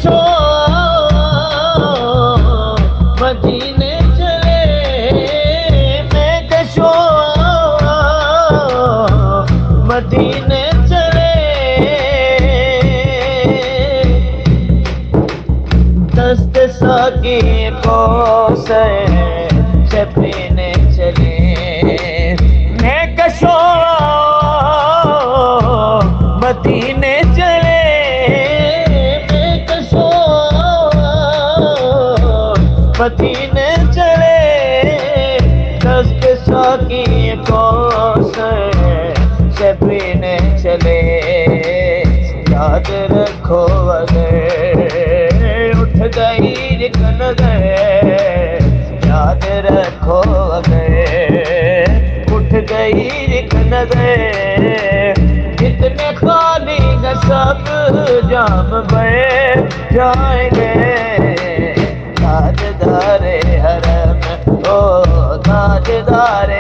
کشو مدینے چلے میں کشو مدینے چلے دست ساقی کو سے پینے چلے میں کشو مدینے چلے میں کشو مدینے چلے دست ساقی کو سے پینے چلے یاد رکھو اگر اٹھ گئی ایک نظر یاد رکھو اگر اٹھ گئی ایک نظر جتنے خالی نہ سب جام بے جائیں گے تاجدار حرم او تاجدار